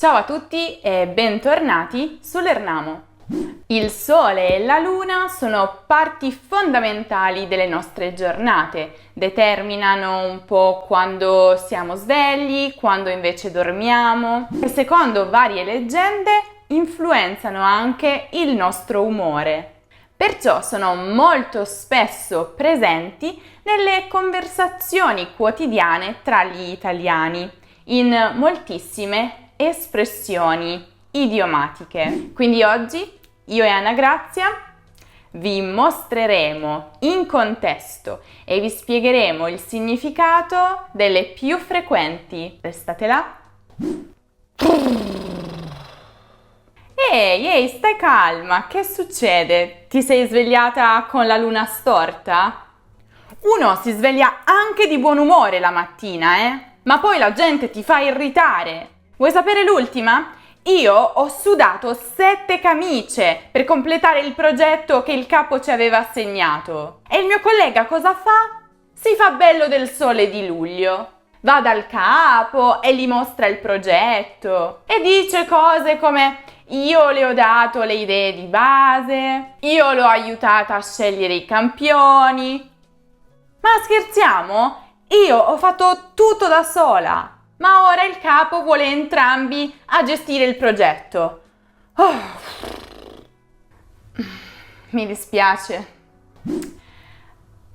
Ciao a tutti e bentornati sull'Ernamo. Il Sole e la Luna sono parti fondamentali delle nostre giornate, determinano un po' quando siamo svegli, quando invece dormiamo e secondo varie leggende influenzano anche il nostro umore. Perciò sono molto spesso presenti nelle conversazioni quotidiane tra gli italiani, in moltissime espressioni idiomatiche. Quindi oggi io e Anna Grazia vi mostreremo in contesto e vi spiegheremo il significato delle più frequenti. Restate là. Ehi, stai calma, che succede? Ti sei svegliata con la luna storta? Uno si sveglia anche di buon umore la mattina, ma poi la gente ti fa irritare. Vuoi sapere l'ultima? Io ho sudato 7 camicie per completare il progetto che il capo ci aveva assegnato. E il mio collega cosa fa? Si fa bello del sole di luglio. Va dal capo e gli mostra il progetto e dice cose come: io le ho dato le idee di base, io l'ho aiutata a scegliere i campioni. Ma scherziamo? Io ho fatto tutto da sola. Ma ora il capo vuole entrambi a gestire il progetto. Mi dispiace.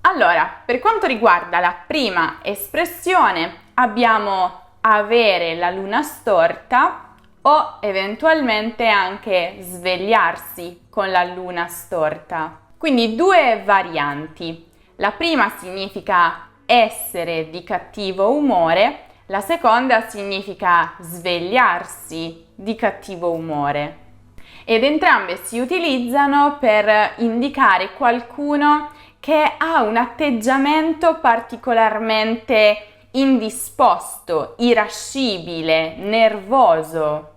Allora, per quanto riguarda la prima espressione, abbiamo avere la luna storta o eventualmente anche svegliarsi con la luna storta. Quindi due varianti. La prima significa essere di cattivo umore. La seconda significa svegliarsi di cattivo umore ed entrambe si utilizzano per indicare qualcuno che ha un atteggiamento particolarmente indisposto, irascibile, nervoso.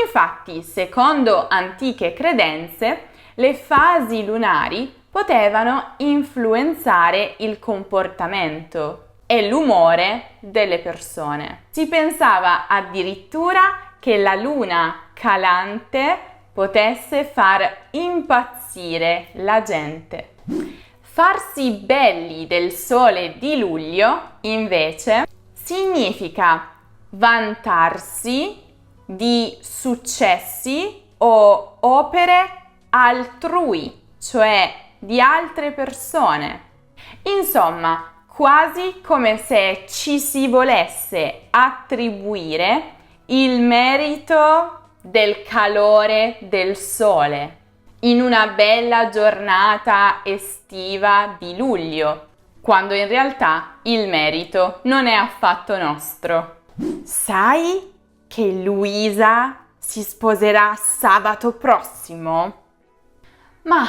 Infatti, secondo antiche credenze, le fasi lunari potevano influenzare il comportamento e l'umore delle persone. Si pensava addirittura che la luna calante potesse far impazzire la gente. Farsi belli del sole di luglio, invece, significa vantarsi di successi o opere altrui, cioè di altre persone. Insomma, quasi come se ci si volesse attribuire il merito del calore del sole in una bella giornata estiva di luglio, quando in realtà il merito non è affatto nostro. Sai che Luisa si sposerà sabato prossimo? Ma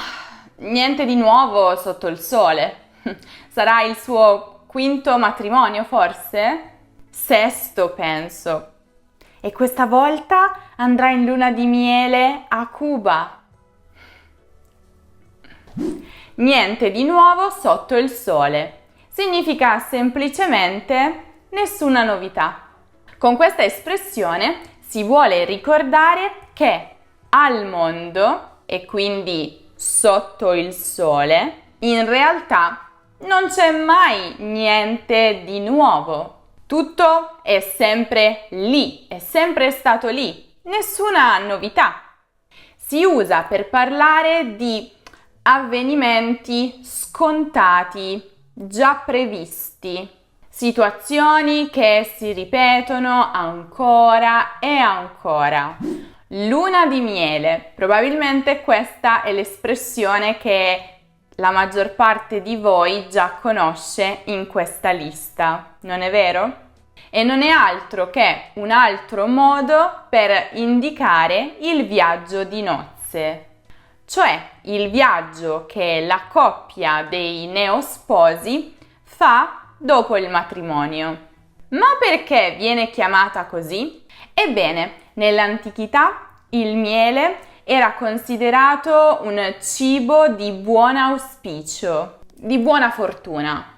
niente di nuovo sotto il sole. Sarà il suo quinto matrimonio, forse? Sesto, penso. E questa volta andrà in luna di miele a Cuba. Niente di nuovo sotto il sole. Significa semplicemente nessuna novità. Con questa espressione si vuole ricordare che al mondo, e quindi sotto il sole, in realtà non c'è mai niente di nuovo. Tutto è sempre lì, è sempre stato lì, nessuna novità. Si usa per parlare di avvenimenti scontati, già previsti, situazioni che si ripetono ancora e ancora. Luna di miele, probabilmente questa è l'espressione che la maggior parte di voi già conosce in questa lista, non è vero? E non è altro che un altro modo per indicare il viaggio di nozze, cioè il viaggio che la coppia dei neosposi fa dopo il matrimonio. Ma perché viene chiamata così? Ebbene, nell'antichità il miele era considerato un cibo di buon auspicio, di buona fortuna.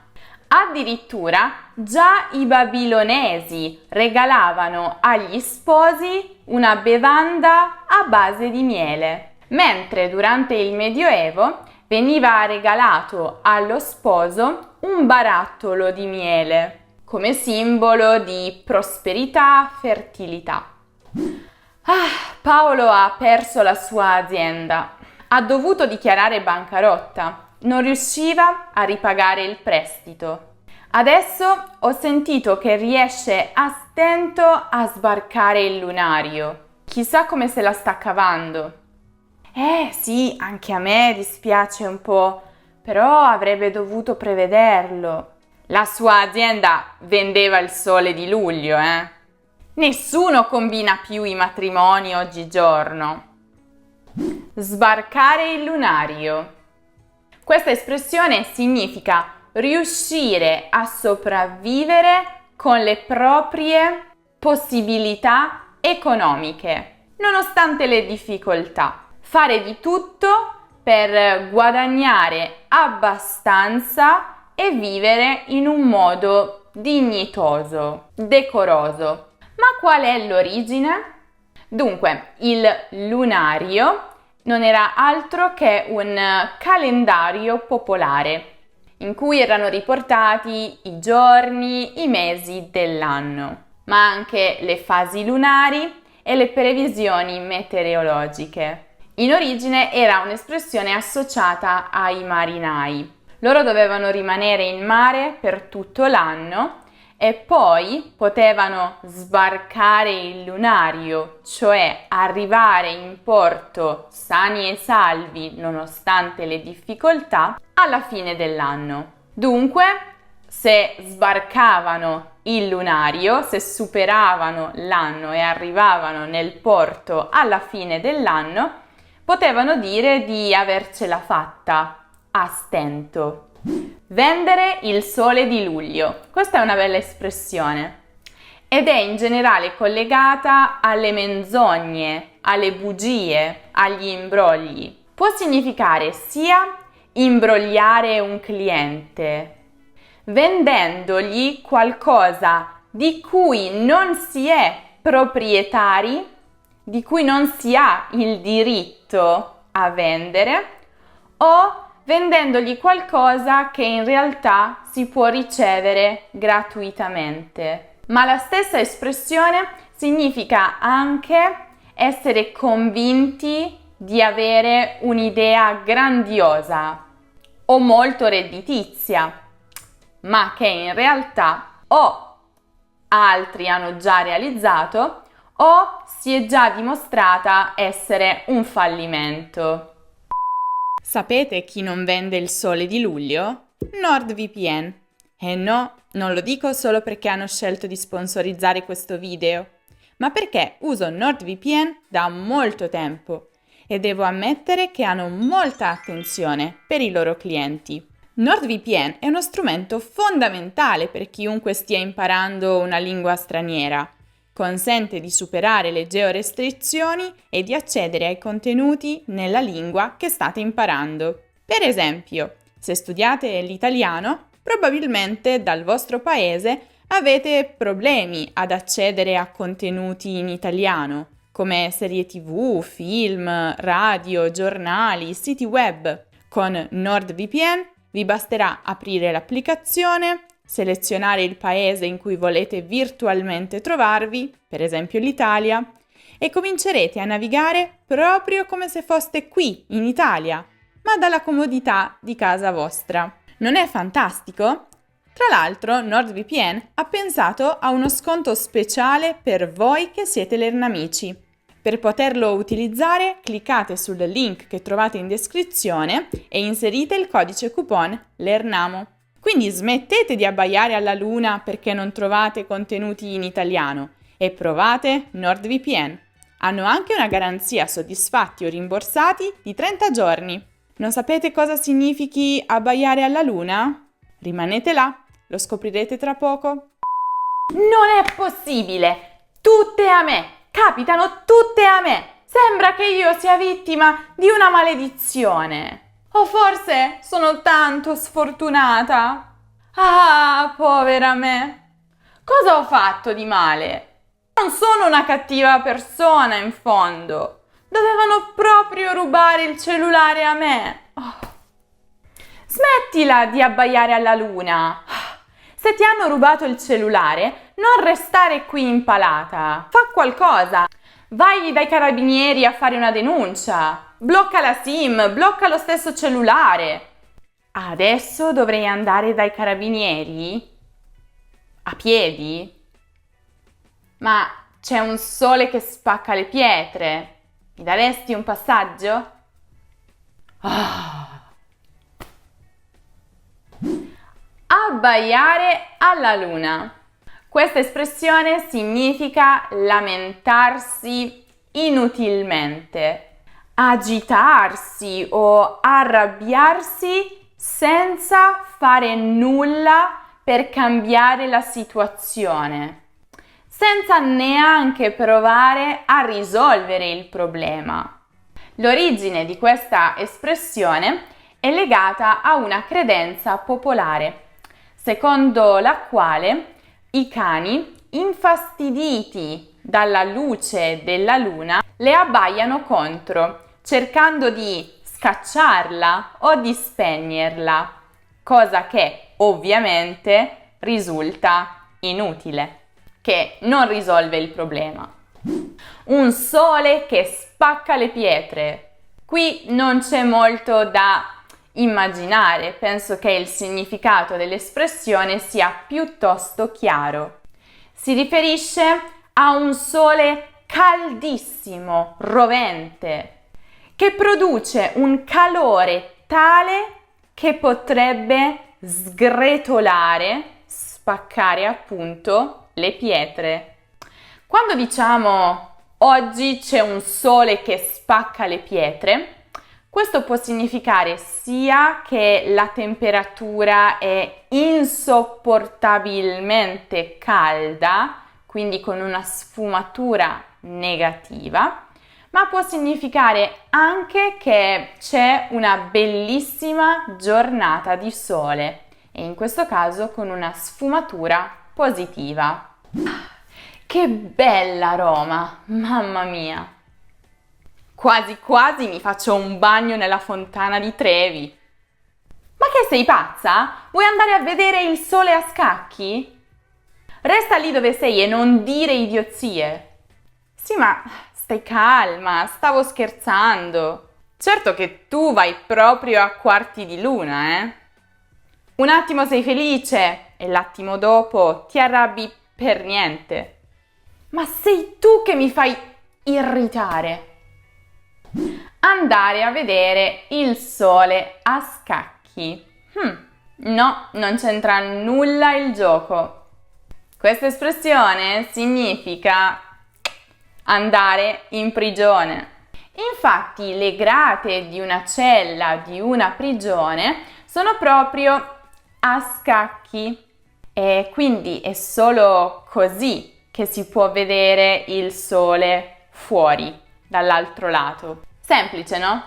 Addirittura già i babilonesi regalavano agli sposi una bevanda a base di miele, mentre durante il Medioevo veniva regalato allo sposo un barattolo di miele, come simbolo di prosperità, fertilità. Paolo ha perso la sua azienda, ha dovuto dichiarare bancarotta, non riusciva a ripagare il prestito. Adesso ho sentito che riesce a stento a sbarcare il lunario. Chissà come se la sta cavando. Sì, anche a me dispiace un po', però avrebbe dovuto prevederlo. La sua azienda vendeva il Sole di Luglio, Nessuno combina più i matrimoni oggigiorno. Sbarcare il lunario. Questa espressione significa riuscire a sopravvivere con le proprie possibilità economiche, nonostante le difficoltà. Fare di tutto per guadagnare abbastanza e vivere in un modo dignitoso, decoroso. Ma qual è l'origine? Dunque, il lunario non era altro che un calendario popolare in cui erano riportati i giorni, i mesi dell'anno, ma anche le fasi lunari e le previsioni meteorologiche. In origine era un'espressione associata ai marinai. Loro dovevano rimanere in mare per tutto l'anno e poi potevano sbarcare il lunario, cioè arrivare in porto sani e salvi nonostante le difficoltà, alla fine dell'anno. Dunque, se sbarcavano il lunario, se superavano l'anno e arrivavano nel porto alla fine dell'anno, potevano dire di avercela fatta a stento. Vendere il Sole di Luglio. Questa è una bella espressione ed è in generale collegata alle menzogne, alle bugie, agli imbrogli. Può significare sia imbrogliare un cliente, vendendogli qualcosa di cui non si è proprietari, di cui non si ha il diritto a vendere, o vendendogli qualcosa che in realtà si può ricevere gratuitamente. Ma la stessa espressione significa anche essere convinti di avere un'idea grandiosa o molto redditizia, ma che in realtà o altri hanno già realizzato o si è già dimostrata essere un fallimento. Sapete chi non vende il Sole di Luglio? NordVPN. E no, non lo dico solo perché hanno scelto di sponsorizzare questo video, ma perché uso NordVPN da molto tempo e devo ammettere che hanno molta attenzione per i loro clienti. NordVPN è uno strumento fondamentale per chiunque stia imparando una lingua straniera. Consente di superare le georestrizioni e di accedere ai contenuti nella lingua che state imparando. Per esempio, se studiate l'italiano, probabilmente dal vostro paese avete problemi ad accedere a contenuti in italiano, come serie TV, film, radio, giornali, siti web. Con NordVPN vi basterà aprire l'applicazione, selezionare il paese in cui volete virtualmente trovarvi, per esempio l'Italia, e comincerete a navigare proprio come se foste qui, in Italia, ma dalla comodità di casa vostra. Non è fantastico? Tra l'altro, NordVPN ha pensato a uno sconto speciale per voi che siete Lernamici. Per poterlo utilizzare, cliccate sul link che trovate in descrizione e inserite il codice coupon LERNAMO. Quindi smettete di abbaiare alla luna perché non trovate contenuti in italiano e provate NordVPN. Hanno anche una garanzia soddisfatti o rimborsati di 30 giorni. Non sapete cosa significhi abbaiare alla luna? Rimanete là, lo scoprirete tra poco. Non è possibile! Tutte a me! Capitano tutte a me! Sembra che io sia vittima di una maledizione. O forse sono tanto sfortunata? Ah, povera me! Cosa ho fatto di male? Non sono una cattiva persona, in fondo. Dovevano proprio rubare il cellulare a me. Oh. Smettila di abbaiare alla luna. Se ti hanno rubato il cellulare, non restare qui impalata. Fa qualcosa. Vai dai carabinieri a fare una denuncia. Blocca la SIM, blocca lo stesso cellulare. Adesso dovrei andare dai carabinieri? A piedi? Ma c'è un sole che spacca le pietre. Mi daresti un passaggio? Abbaiare alla luna. Questa espressione significa lamentarsi inutilmente, agitarsi o arrabbiarsi senza fare nulla per cambiare la situazione, senza neanche provare a risolvere il problema. L'origine di questa espressione è legata a una credenza popolare, secondo la quale i cani, infastiditi dalla luce della luna, le abbaiano contro, cercando di scacciarla o di spegnerla, cosa che ovviamente risulta inutile, che non risolve il problema. Un sole che spacca le pietre. Qui non c'è molto da immaginare, penso che il significato dell'espressione sia piuttosto chiaro. Si riferisce a un sole caldissimo, rovente, che produce un calore tale che potrebbe sgretolare, spaccare appunto le pietre. Quando diciamo oggi c'è un sole che spacca le pietre, questo può significare sia che la temperatura è insopportabilmente calda, quindi con una sfumatura negativa, ma può significare anche che c'è una bellissima giornata di sole e in questo caso con una sfumatura positiva. Che bella Roma, mamma mia! Quasi quasi mi faccio un bagno nella fontana di Trevi. Ma che sei pazza? Vuoi andare a vedere il sole a scacchi? Resta lì dove sei e non dire idiozie. Sì, ma stai calma, stavo scherzando. Certo che tu vai proprio a quarti di luna, eh? Un attimo sei felice e l'attimo dopo ti arrabbi per niente. Ma sei tu che mi fai irritare. Andare a vedere il sole a scacchi. No, non c'entra nulla il gioco. Questa espressione significa andare in prigione. Infatti, le grate di una cella, di una prigione, sono proprio a scacchi e quindi è solo così che si può vedere il sole fuori, dall'altro lato. Semplice, no?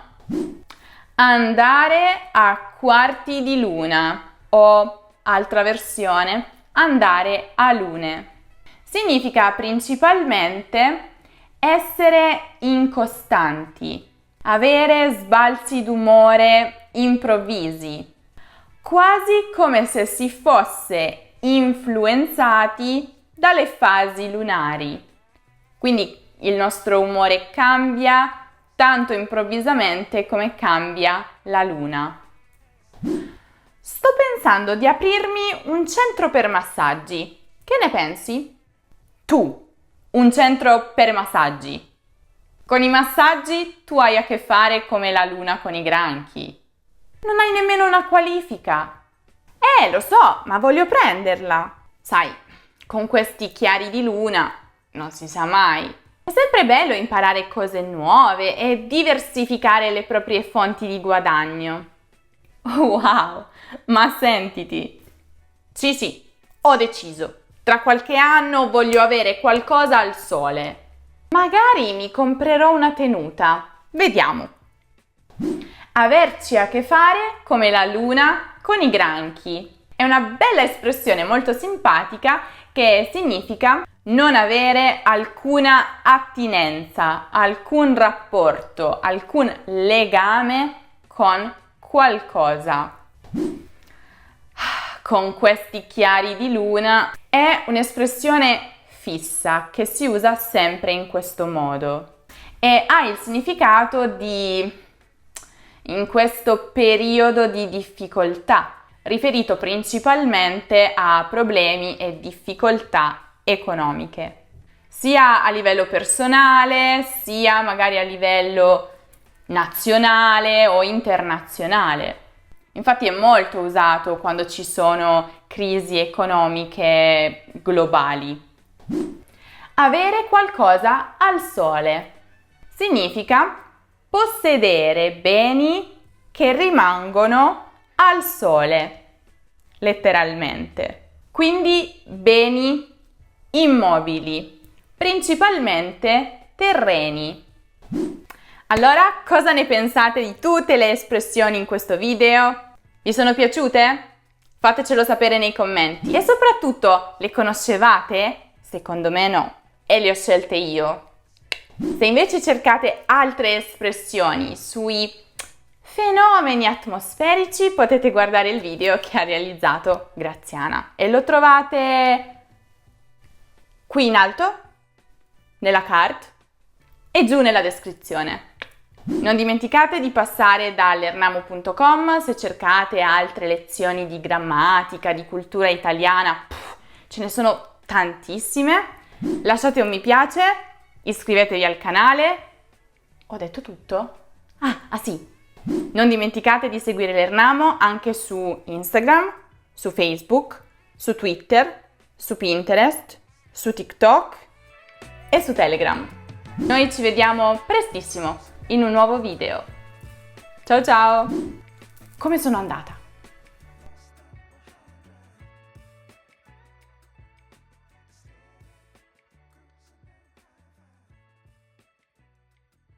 Andare a quarti di luna o, altra versione, andare a lune. Significa principalmente essere incostanti, avere sbalzi d'umore improvvisi, quasi come se si fosse influenzati dalle fasi lunari. Quindi il nostro umore cambia tanto improvvisamente come cambia la luna. Sto pensando di aprirmi un centro per massaggi. Che ne pensi? Tu, un centro per massaggi. Con i massaggi tu hai a che fare come la luna con i granchi. Non hai nemmeno una qualifica. Lo so, ma voglio prenderla. Sai, con questi chiari di luna non si sa mai. È sempre bello imparare cose nuove e diversificare le proprie fonti di guadagno. Wow, ma sentiti. Sì, ho deciso. Tra qualche anno voglio avere qualcosa al sole. Magari mi comprerò una tenuta. Vediamo. Averci a che fare come la luna con i granchi. È È una bella espressione molto simpatica che significa non avere alcuna attinenza, alcun rapporto, alcun legame con qualcosa. Con questi chiari di luna è un'espressione fissa che si usa sempre in questo modo e ha il significato di in questo periodo di difficoltà, riferito principalmente a problemi e difficoltà economiche, sia a livello personale, sia magari a livello nazionale o internazionale. Infatti è molto usato quando ci sono crisi economiche globali. Avere qualcosa al sole significa possedere beni che rimangono al sole, letteralmente. Quindi beni immobili, principalmente terreni. Allora, cosa ne pensate di tutte le espressioni in questo video? Vi sono piaciute? Fatecelo sapere nei commenti. E soprattutto, le conoscevate? Secondo me no, e le ho scelte io. Se invece cercate altre espressioni sui fenomeni atmosferici, potete guardare il video che ha realizzato Graziana. E lo trovate qui in alto, nella card, e giù nella descrizione. Non dimenticate di passare da lernamo.com se cercate altre lezioni di grammatica, di cultura italiana, ce ne sono tantissime. Lasciate un mi piace, iscrivetevi al canale. Ho detto tutto? Ah sì! Non dimenticate di seguire l'Ernamo anche su Instagram, su Facebook, su Twitter, su Pinterest, su TikTok e su Telegram. Noi ci vediamo prestissimo in un nuovo video. Ciao ciao! Come sono andata?